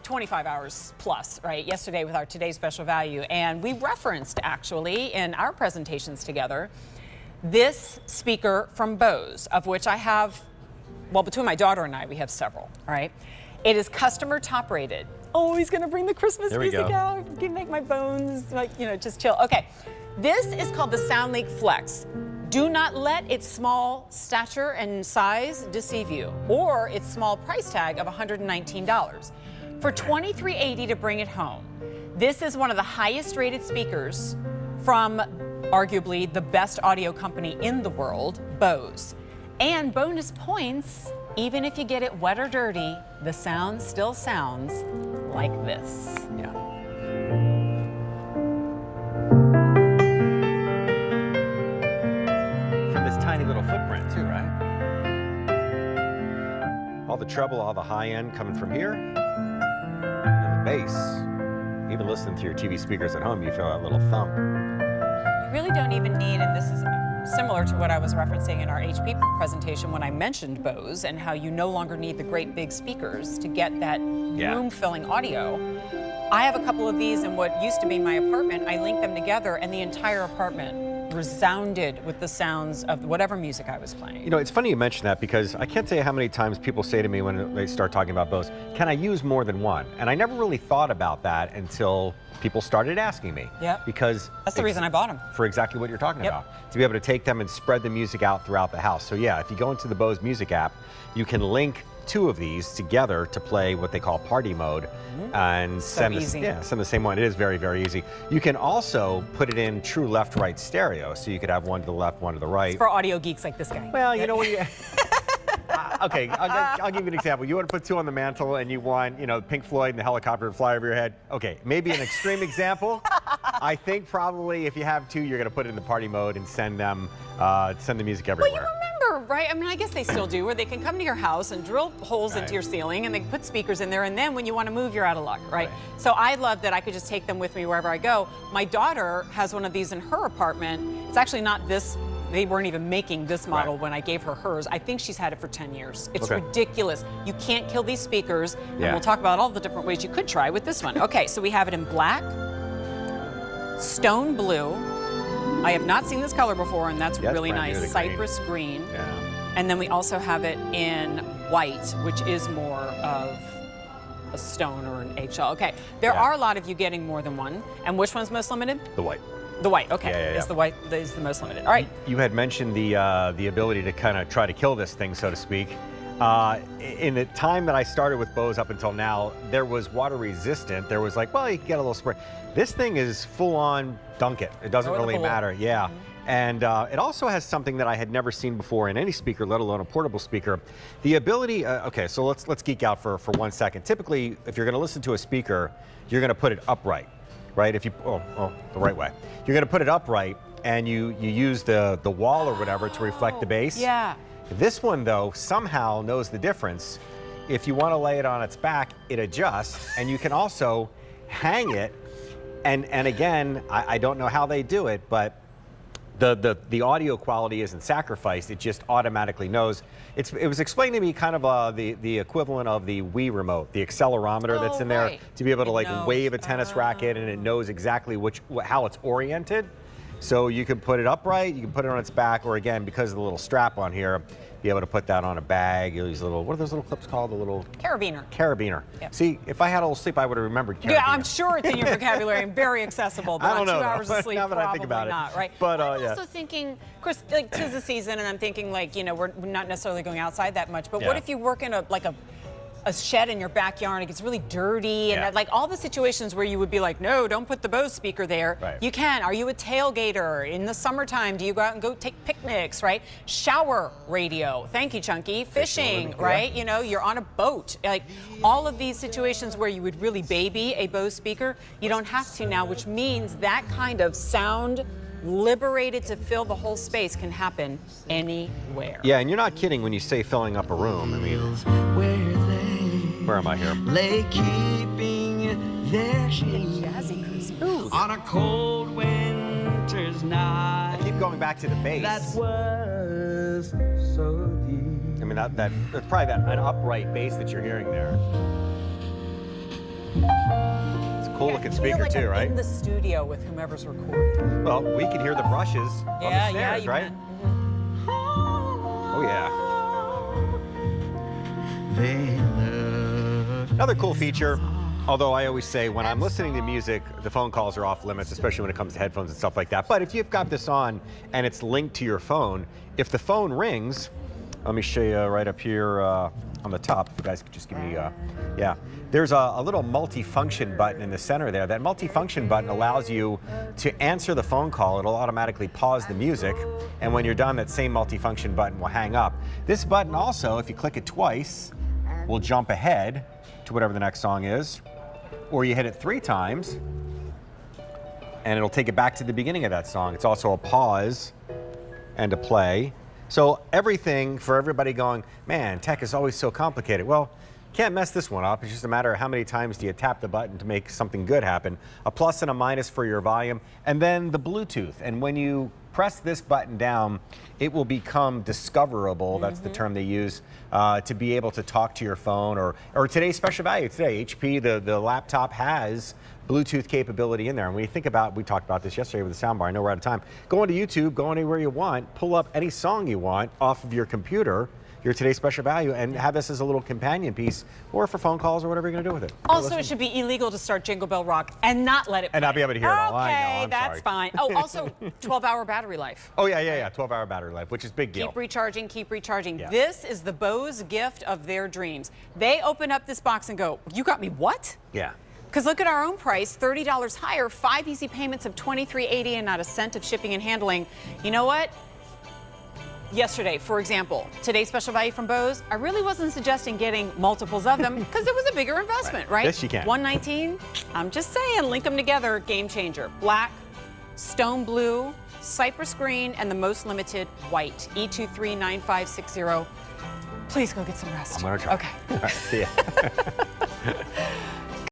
25 hours plus, right, yesterday with our Today's Special Value. And we referenced, actually, in our presentations together, this speaker from Bose, of which I have, well, between my daughter and I, we have several, all right? It is customer top rated. Oh, he's gonna bring the Christmas music out. Can make my bones, like, you know, just chill. Okay, this is called the SoundLink Flex. Do not let its small stature and size deceive you, or its small price tag of $119. For $23.80 to bring it home, this is one of the highest rated speakers from arguably the best audio company in the world, Bose. And bonus points, even if you get it wet or dirty, the sound still sounds like this. Yeah. From this tiny little footprint too, right? All the treble, all the high end coming from here. And the bass. Even listening to your TV speakers at home, you feel that little thump. You really don't even need, and this is similar to what I was referencing in our HP presentation when I mentioned Bose and how you no longer need the great big speakers to get that room-filling audio. I have a couple of these in what used to be my apartment. I linked them together and the entire apartment resounded with the sounds of whatever music I was playing. You know, it's funny you mention that because I can't tell you how many times people say to me when they start talking about Bose, can I use more than one? And I never really thought about that until people started asking me. Yeah. Because that's the reason I bought them. For exactly what you're talking about. To be able to take them and spread the music out throughout the house. So yeah, if you go into the Bose Music app, you can link two of these together to play what they call party mode and send the same one. It is very, very easy. You can also put it in true left-right stereo, so you could have one to the left, one to the right. It's for audio geeks like this guy. Well, you know when you... okay, I'll give you an example. You want to put two on the mantle and you want, you know, Pink Floyd and the helicopter to fly over your head. Okay, maybe an extreme example. I think probably if you have two, you're going to put it in the party mode and send the music everywhere. Well, you remember, right? I mean, I guess they still do, where they can come to your house and drill holes into your ceiling and they can put speakers in there, and then when you want to move, you're out of luck, right? So I love that I could just take them with me wherever I go. My daughter has one of these in her apartment. It's actually not this. They weren't even making this model when I gave her hers. I think she's had it for 10 years. It's ridiculous. You can't kill these speakers. And we'll talk about all the different ways you could try with this one. Okay, so we have it in black, stone blue. I have not seen this color before, and that's really nice. Cypress green. And then we also have it in white, which is more of a stone or an eggshell. Okay, there are a lot of you getting more than one. And which one's most limited? The white. The white, okay, is the white is the most limited. All right. You had mentioned the ability to kind of try to kill this thing, so to speak. In the time that I started with Bose up until now, there was water resistant. There was like, well, you can get a little spray. This thing is full on dunk it. It doesn't really matter. Yeah. And it also has something that I had never seen before in any speaker, let alone a portable speaker. The ability, okay, so let's geek out for 1 second. Typically, if you're going to listen to a speaker, you're going to put it upright. Right? If you the right way. You're going to put it upright, and you use the wall or whatever to reflect the bass. Yeah. This one though somehow knows the difference. If you want to lay it on its back, it adjusts, and you can also hang it. And again, I don't know how they do it, but the audio quality isn't sacrificed. It just automatically knows. It was explained to me kind of the equivalent of the Wii remote, the accelerometer that's in there, to be able to like wave a tennis racket, and it knows exactly how it's oriented. So you can put it upright, you can put it on its back, or again, because of the little strap on here, be able to put that on a bag. These little, what are those little clips called? The little carabiner. Carabiner. Yep. See, if I had a little sleep, I would have remembered carabiner. Yeah, I'm sure it's in your vocabulary and very accessible. But I don't know. 2 hours of sleep, now that I think about not, right? But I'm also thinking, of course, like 'tis the season, and I'm thinking like, you know, we're not necessarily going outside that much. But what if you work in a shed in your backyard, it gets really dirty, and like all the situations where you would be like, no, don't put the Bose speaker there. You can. Are you a tailgater in the summertime? Do you go out and go take picnics, right? Shower radio. Thank you, Chunky. Fishing, right? You know, you're on a boat. Like all of these situations where you would really baby a Bose speaker, you don't have to now, which means that kind of sound liberated to fill the whole space can happen anywhere. Yeah, and you're not kidding when you say filling up a room. I mean, where am I here? Lay keeping their sheets on a cold winter's night. I keep going back to the bass. That was so deep. I mean, that's probably an upright bass that you're hearing there. It's a cool looking I speaker feel like too, I'm right? in the studio with whomever's recording. Well, we can hear the brushes on the snares, you right? can. Oh yeah. They love Another cool feature, although I always say when I'm listening to music, the phone calls are off limits, especially when it comes to headphones and stuff like that. But if you've got this on and it's linked to your phone, if the phone rings, let me show you right up here on the top. If you guys could just give me, yeah. There's a little multi-function button in the center there. That multi-function button allows you to answer the phone call. It'll automatically pause the music, and when you're done, that same multi-function button will hang up. This button also, if you click it twice, will jump ahead to whatever the next song is, or you hit it 3 times, and it'll take it back to the beginning of that song. It's also a pause and a play. So everything for everybody going, man, tech is always so complicated. Well, can't mess this one up. It's just a matter of how many times do you tap the button to make something good happen. A plus and a minus for your volume, and then the Bluetooth. And when you press this button down, it will become discoverable, that's the term they use, to be able to talk to your phone, or today's special value today. HP, the laptop has Bluetooth capability in there. And when you think about, we talked about this yesterday with the soundbar, I know we're out of time. Go into YouTube, go anywhere you want, pull up any song you want off of your computer, your today's special value, and have this as a little companion piece, or for phone calls or whatever you're gonna do with it. Also, it should be illegal to start Jingle Bell Rock and not let it play. And not be able to hear it all. I know, Okay, I'm that's sorry. fine. Oh, also, 12-hour battery life. Oh yeah, 12-hour battery life, which is a big deal. Keep recharging, keep recharging. Yeah. This is the Bose gift of their dreams. They open up this box and go, you got me what? Yeah. Because look at our own price, $30 higher, 5 easy payments of $23.80 and not a cent of shipping and handling. You know what? Yesterday, for example, today's special value from Bose, I really wasn't suggesting getting multiples of them because it was a bigger investment, right? This you can. $119, I'm just saying, link them together, game changer. Black, stone blue, cypress green, and the most limited white, E239560. Please go get some rest. I'm gonna try. Okay. All right, see ya.